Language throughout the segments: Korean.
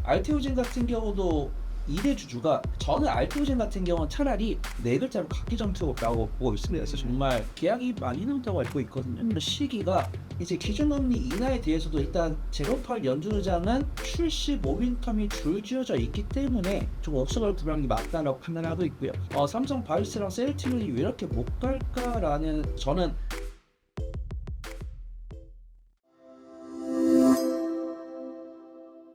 알테오젠 같은 경우도 2대 주주가 저는 알테오젠 같은 경우는 차라리 네 글자로 각기 전투라고 보고 있습니다. 그래서 정말 계약이 많이 나온다고 알고 있거든요. 그 시기가 이제 기준금리 인하에 대해서도 일단 제로팔 연준의장은 출시 모멘텀이 줄지어져 있기 때문에 좀 업소가 부양이 게 맞다라고 판단하고 있고요. 삼성 바이오스랑 셀트리온이 왜 이렇게 못 갈까라는 저는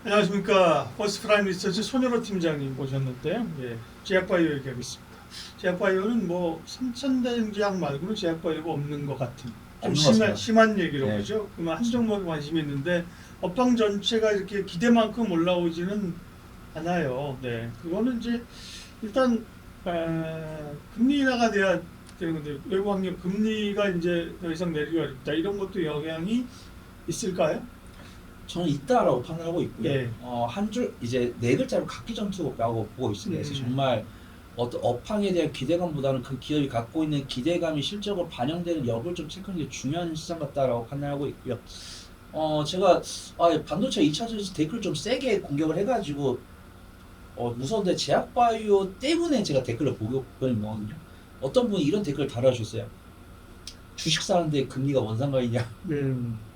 안녕하십니까. 버스프라임 리서치 손여로 팀장님 모셨는데요. 예, 제약바이오 얘기하겠습니다. 제약바이오는 뭐 삼천대제약 말고는 제약바이오가 없는 것 같은 좀 심한 얘기로 네. 보죠. 그러면 한 종목에 관심이 있는데 업황 전체가 이렇게 기대만큼 올라오지는 않아요. 네, 그거는 이제 일단 금리 인하가 돼야 되는 건데 외국 환경 금리가 이제 더 이상 내리기 어렵다 이런 것도 영향이 있을까요? 저는 있다라고 판단하고 있고요. 예. 한 줄 이제 네 글자로 각기 전투라고 보고 있습니다. 그래서 정말 어떤 업황에 대한 기대감보다는 그 기업이 갖고 있는 기대감이 실적으로 반영되는 여부를 좀 체크하는 게 중요한 시장 같다라고 판단하고 있고요. 제가 반도체 2차전지 댓글 좀 세게 공격을 해가지고 무서운데 제약바이오 때문에 제가 댓글을 보고 있는 거거든요. 어떤 분이 이런 댓글을 달아주셨어요. 주식 사는데 금리가 원상가이냐.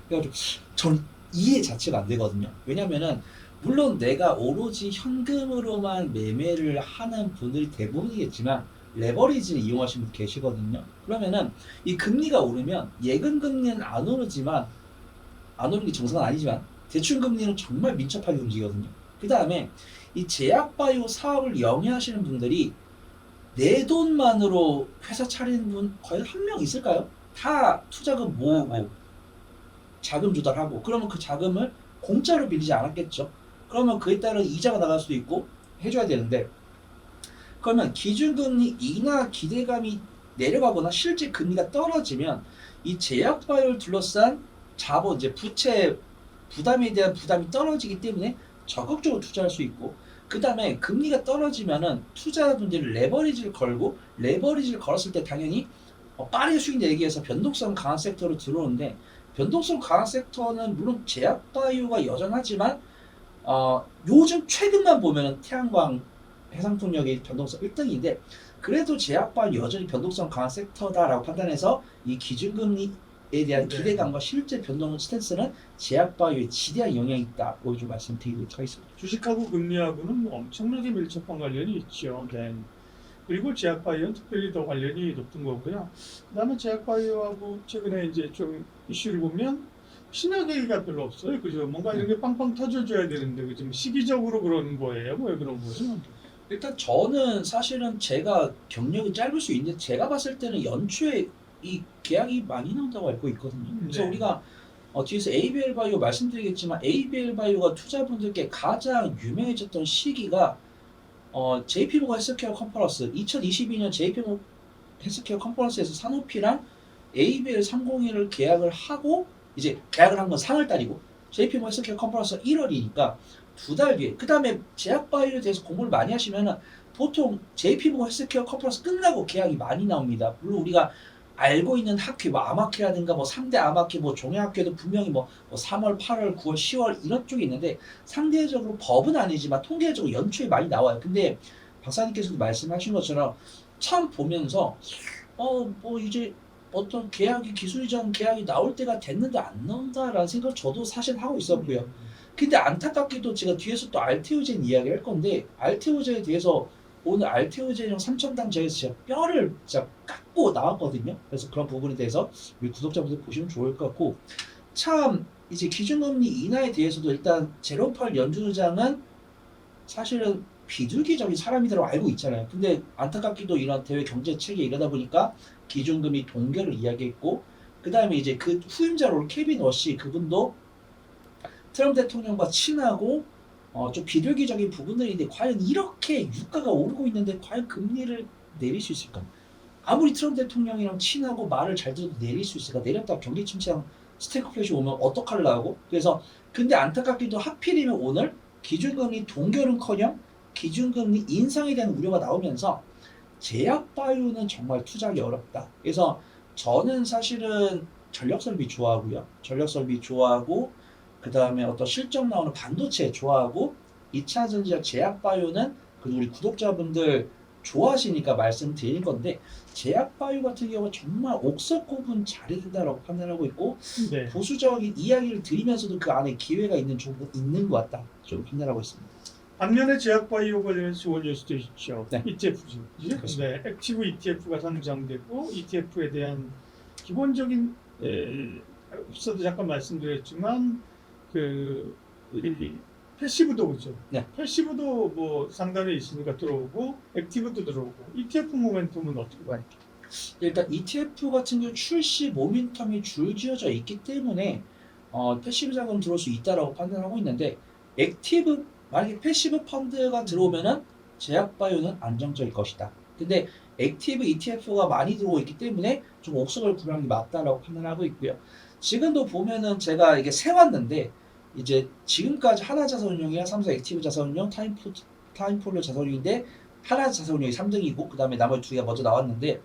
그래가지고 전 이해 자체가 안 되거든요. 왜냐면은 물론 내가 오로지 현금으로만 매매를 하는 분들이 대부분이겠지만 레버리지를 이용하시는 분 계시거든요. 그러면은 이 금리가 오르면 예금 금리는 안 오르지만 안 오르는 게 정상은 아니지만 대출 금리는 정말 민첩하게 움직이거든요. 그 다음에 이 제약바이오 사업을 영위하시는 분들이 내 돈만으로 회사 차리는 분 거의 한 명 있을까요? 다 투자금 모으고 자금 조달하고 그러면 그 자금을 공짜로 빌리지 않았겠죠. 그러면 그에 따른 이자가 나갈 수도 있고 해줘야 되는데 그러면 기준금리 인하 기대감이 내려가거나 실제 금리가 떨어지면 이 제약바이오를 둘러싼 자본 이제 부채 부담에 대한 부담이 떨어지기 때문에 적극적으로 투자할 수 있고 그 다음에 금리가 떨어지면은 투자자분들이 레버리지를 걸고 레버리지를 걸었을 때 당연히 빠르게 수익 내기 위해서 변동성 강한 섹터로 들어오는데 변동성 강한 섹터는 물론 제약바이오가 여전하지만 요즘 최근만 보면은 태양광 해상풍력이 변동성 1등인데 그래도 제약바이오 여전히 변동성 강한 섹터다라고 판단해서 이 기준금리에 대한 네. 기대감과 실제 변동 스탠스는 제약바이오에 지대한 영향이 있다고 좀 말씀드리도록 하겠습니다. 주식하고 금리하고는 엄청나게 밀접한 관련이 있죠. 네. 그리고 제약바이오는 특별히 더 관련이 높은 거고요. 그다음에 제약바이오하고 최근에 이제 좀 이슈를 보면 신약 얘기가 별로 없어요. 그죠? 뭔가 이런 게 빵빵 터져줘야 되는데 그 지금 시기적으로 그러는 거예요. 왜 그런 거죠? 일단 저는 사실은 제가 경력이 짧을 수 있는데 제가 봤을 때는 연초에 이 계약이 많이 나온다고 알고 있거든요. 그래서 네. 우리가 뒤에서 ABL 바이오 말씀드리겠지만 ABL 바이오가 투자분들께 가장 유명해졌던 시기가 JP모건 헬스케어 컨퍼런스 2022년 JP모건 헬스케어 컨퍼런스에서 사노피랑 ABL 301을 계약을 하고 이제 계약을 한 건 3월 달이고 JP모건 헬스케어 컨퍼런스가 1월이니까 두 달 뒤에 그 다음에 제약바이오에 대해서 공부를 많이 하시면은 보통 JP모건 헬스케어 컨퍼런스 끝나고 계약이 많이 나옵니다. 물론 우리가 알고 있는 학회 뭐 암학회라든가 뭐 3대 암학회 뭐 종양학회도 분명히 뭐 3월, 8월, 9월, 10월 이런 쪽이 있는데 상대적으로 법은 아니지만 통계적으로 연초에 많이 나와요. 근데 박사님께서도 말씀하신 것처럼 참 보면서 뭐 이제 어떤 계약이 기술 이전 계약이 나올 때가 됐는데 안 나온다라는 생각을 저도 사실 하고 있었고요. 근데 안타깝게도 제가 뒤에서 또 알테오젠 이야기를 할 건데 알테오젠에 대해서 오늘 알테오젠형 3,000당 제가 뼈를 진짜 깎고 나왔거든요. 그래서 그런 부분에 대해서 우리 구독자분들 보시면 좋을 것 같고 참 이제 기준금리 인하에 대해서도 일단 제롬 파월 연준의장은 사실은 비둘기적인 사람이라고 알고 있잖아요. 근데 안타깝게도 이런 대외 경제 체계 이러다 보니까 기준금리 동결을 이야기했고 그 다음에 이제 그 후임자로 케빈 워시 그분도 트럼프 대통령과 친하고 좀 비둘기적인 부분들인데 과연 이렇게 유가가 오르고 있는데 과연 금리를 내릴 수 있을까? 아무리 트럼프 대통령이랑 친하고 말을 잘 들어도 내릴 수 있을까? 내렸다 경기 침체랑 스태그플레이션이 오면 어떡하려고? 그래서 근데 안타깝게도 하필이면 오늘 기준금리 동결은커녕 기준금리 인상에 대한 우려가 나오면서 제약바이오는 정말 투자하기 어렵다. 그래서 저는 사실은 전력설비 좋아하고요. 전력설비 좋아하고 그 다음에 어떤 실적 나오는 반도체 좋아하고 2차전지와 제약바이오는 그리고 우리 구독자분들 좋아하시니까 말씀드린 건데 제약바이오 같은 경우는 정말 옥석고분 잘해야 된다고 판단하고 있고 네. 보수적인 이야기를 드리면서도 그 안에 기회가 있는 종목은 있는 것 같다 좀 판단하고 있습니다. 반면에 제약바이오 관련해서 좋은 뉴스도 있죠. 네. ETF죠. 그렇습니다. 네, 액티브 ETF가 상장되고 ETF에 대한 기본적인 앞서도 잠깐 말씀드렸지만 이 패시브도 그죠. 네. 패시브도 뭐 상단에 있으니까 들어오고 액티브도 들어오고 ETF 모멘텀은 어떻게 봐요? 일단 ETF 같은 경우 출시 모멘텀이 줄지어져 있기 때문에 패시브 자금 들어올 수 있다라고 판단하고 있는데 액티브 만약에 패시브 펀드가 들어오면은 제약바이오는 안정적일 것이다. 근데 액티브 ETF가 많이 들어오고 있기 때문에 좀 옥석을 구하는 게 맞다라고 판단하고 있고요. 지금도 보면은 제가 이게 세왔는데 이제 지금까지 하나자산운용이랑 삼성 액티브 자산운용, 타임폴로 자산운용인데 하나자산운용이 3등이고 그 다음에 나머지 두 개가 먼저 나왔는데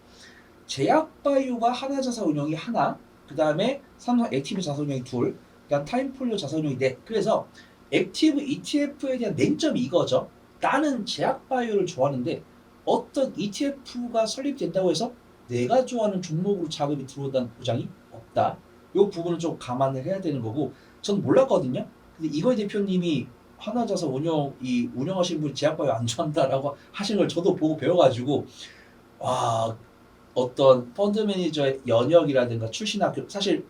제약바이오가 하나자산운용이 하나, 그 다음에 삼성 액티브 자산운용이 둘, 그다음 타임폴로 자산운용이 넷. 그래서 액티브 ETF에 대한 맹점이 이거죠. 나는 제약바이오를 좋아하는데 어떤 ETF가 설립된다고 해서 내가 좋아하는 종목으로 자금이 들어온다는 보장이 없다. 이 부분을 좀 감안을 해야 되는 거고 전 몰랐거든요. 근데 이거의 대표님이 하나자산 운영하시는 분이 제약바이오 안 좋아한다라고 하시는 걸 저도 보고 배워가지고 와 어떤 펀드 매니저의 연역이라든가 출신 학교 사실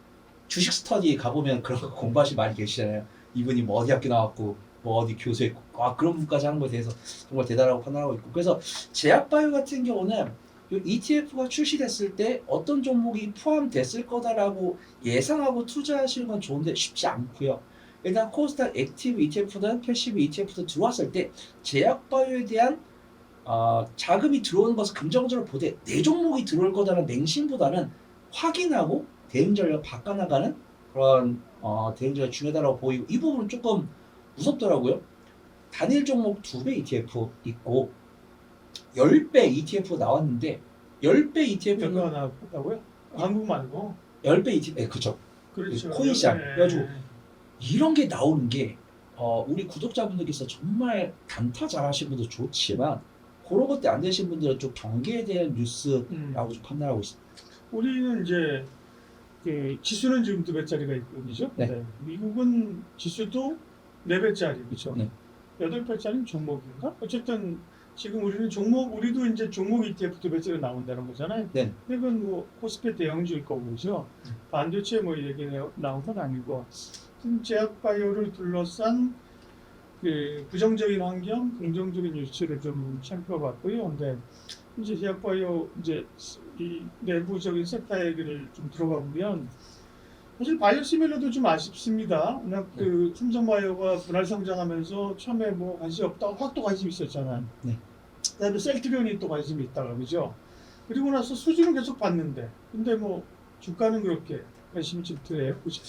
주식 스터디 가보면 그런 거 공부하시 많이 계시잖아요. 이분이 뭐 어디 학교 나왔고 뭐 어디 교수했고 그런 분까지 하는 거에 대해서 정말 대단하고 판단하고 있고 그래서 제약바이오 같은 경우는 이 ETF가 출시됐을 때 어떤 종목이 포함됐을 거다라고 예상하고 투자하시는 건 좋은데 쉽지 않고요. 일단 코스닥 액티브 ETF든 패시브 ETF든 들어왔을 때 제약바이오에 대한 자금이 들어오는 것을 긍정적으로 보되 내 종목이 들어올 거다라는 맹신보다는 확인하고 대응 전략을 바꿔나가는 그런 대응 전략이 중요하다고 보이고 이 부분은 조금 무섭더라고요. 단일 종목 2배 ETF 있고 10배 ETF 나왔는데 10배 ETF는 몇가 나왔다고요? 한국 말고. 10배 ETF 그쵸. 그렇죠. 코인시장. 네. 그래가지고 이런 게 나오는 게 우리 구독자분들께서 정말 단타 잘하시는 분도 좋지만 그런 것들 안 되신 분들은 좀 경계에 대한 뉴스라고 좀 판단하고 있습니다. 우리는 이제 지수는 지금 2배짜리가 있고 그죠? 네. 미국은 지수도 4배짜리 그렇죠? 네. 8배짜리 종목인가? 어쨌든 지금 우리도 이제 종목 ETF 2배짜리 나온다는 거잖아요. 네. 그건 뭐 코스피 대형주일 거고 그죠? 반도체 뭐 얘기 나온 건 아니고 지금 제약바이오를 둘러싼 부정적인 환경, 긍정적인 뉴스를 좀 살펴봤고요. 근데 이제 제약바이오 이제 이 내부적인 섹터 얘기를 좀 들어가 보면 사실 바이오시밀러도 좀 아쉽습니다. 그냥 삼성바이오가 분할 성장하면서 처음에 뭐 관심 없다가 확 또 관심 있었잖아요. 네. 그다음에 셀트리온이 또 관심이 있다가 그죠? 그리고 나서 수주는 계속 봤는데 근데 뭐 주가는 그렇게 관심이 좀 덜해요. 그죠?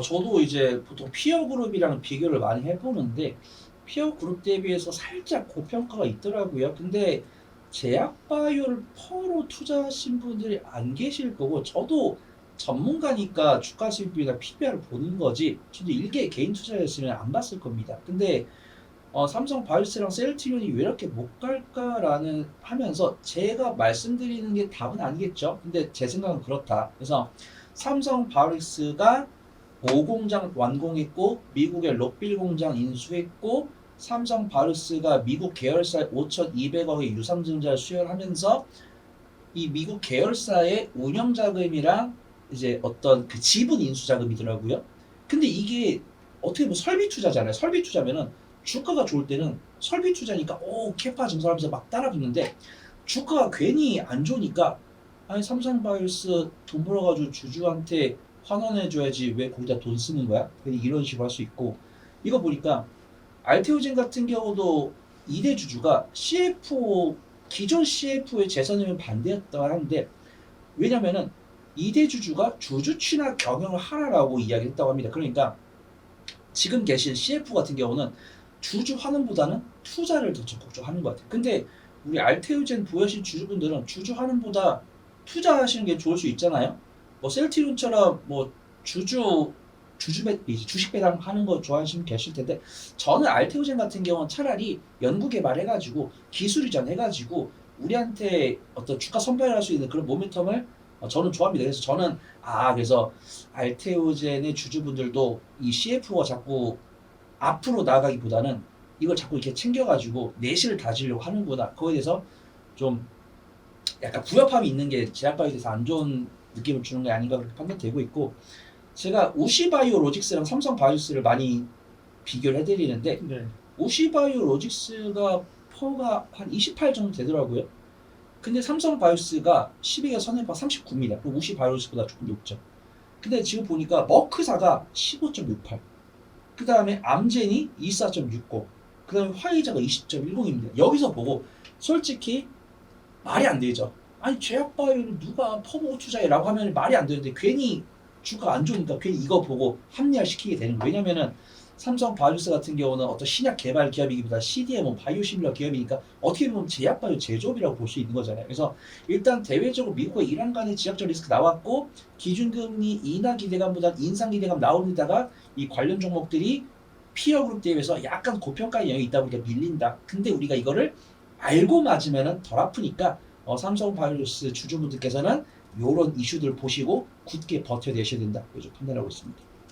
저도 이제 보통 피어 그룹이랑 비교를 많이 해보는데 피어 그룹 대비해서 살짝 고평가가 있더라고요. 근데 제약바이오를 퍼로 투자하신 분들이 안 계실 거고 저도 전문가니까 주가 수익비나 PBR을 보는 거지 저도 일개 개인 투자였으면 안 봤을 겁니다. 근데 삼성 바이오스랑 셀트리온이 왜 이렇게 못 갈까라는 하면서 제가 말씀드리는 게 답은 아니겠죠. 근데 제 생각은 그렇다. 그래서 삼성 바이오스가 5공장 완공했고 미국의 록빌 공장 인수했고 삼성 바이오스가 미국 계열사에 5,200억의 유상증자를 수혈하면서 이 미국 계열사의 운영 자금이랑 이제 어떤 그 지분 인수 자금이더라고요. 근데 이게 어떻게 보면 설비 투자잖아요. 설비 투자면은 주가가 좋을 때는 설비 투자니까 캐파 증설하면서 막 따라 붙는데 주가가 괜히 안 좋으니까 아니 삼성 바이오스 돈 벌어가지고 주주한테 환원해줘야지 왜 거기다 돈 쓰는 거야? 이런 식으로 할 수 있고 이거 보니까 알테오젠 같은 경우도 2대 주주가 CFO 기존 CFO의 재선임을 반대했다고 하는데 왜냐면은 2대 주주가 주주 취나 경영을 하라라고 이야기했다고 합니다. 그러니까 지금 계신 CF 같은 경우는 주주 환원보다는 투자를 더 적극적으로 하는 것 같아요. 근데 우리 알테오젠 보유하신 주주분들은 주주 환원보다 투자하시는 게 좋을 수 있잖아요. 뭐 셀트리온처럼 뭐 주주 주식 배당하는 거 좋아하시는 분 계실 텐데 저는 알테오젠 같은 경우는 차라리 연구 개발해가지고 기술 이전해가지고 우리한테 어떤 주가 선별할 수 있는 그런 모멘텀을 저는 좋아합니다. 그래서 저는 그래서 알테오젠의 주주분들도 이 CFO가 자꾸 앞으로 나아가기보다는 이걸 자꾸 이렇게 챙겨가지고 내실을 다지려고 하는구나. 그거에 대해서 좀 약간 부협함이 있는 게 제약바이오에 대해서 안 좋은 느낌을 주는 게 아닌가 그렇게 판단되고 있고 제가 우시바이오로직스랑 삼성바이오로직스를 많이 비교를 해드리는데 네. 우시바이오로직스가 퍼가 한 28 정도 되더라고요. 근데 삼성바이오로직스가 12개 선행파 39입니다. 그리고 우시바이오로직스보다 조금 높죠. 근데 지금 보니까 머크사가 15.68, 그 다음에 암젠이 24.60, 그 다음에 화이자가 20.10입니다. 여기서 보고 솔직히 말이 안 되죠. 아니 제약바이오를 누가 퍼보고 투자해라고 하면 말이 안 되는데 괜히 주가 안 좋으니까 괜히 이거 보고 합리화시키게 되는 거예요. 왜냐면은 삼성 바이오스 같은 경우는 어떤 신약 개발 기업이기보다 CDMO 바이오시밀러 기업이니까 어떻게 보면 제약바이오 제조업이라고 볼 수 있는 거잖아요. 그래서 일단 대외적으로 미국의 이란 간의 지역적 리스크 나왔고 기준금리 인하 기대감보다 인상 기대감 나오는 데다가 이 관련 종목들이 피어그룹 대비해서 약간 고평가 영역이 있다 보니까 밀린다. 근데 우리가 이거를 알고 맞으면 덜 아프니까 삼성 바이오스 주주분들께서는 이런 이슈들 보시고 굳게 버텨내셔야 된다. 이렇게 판단하고 있습니다.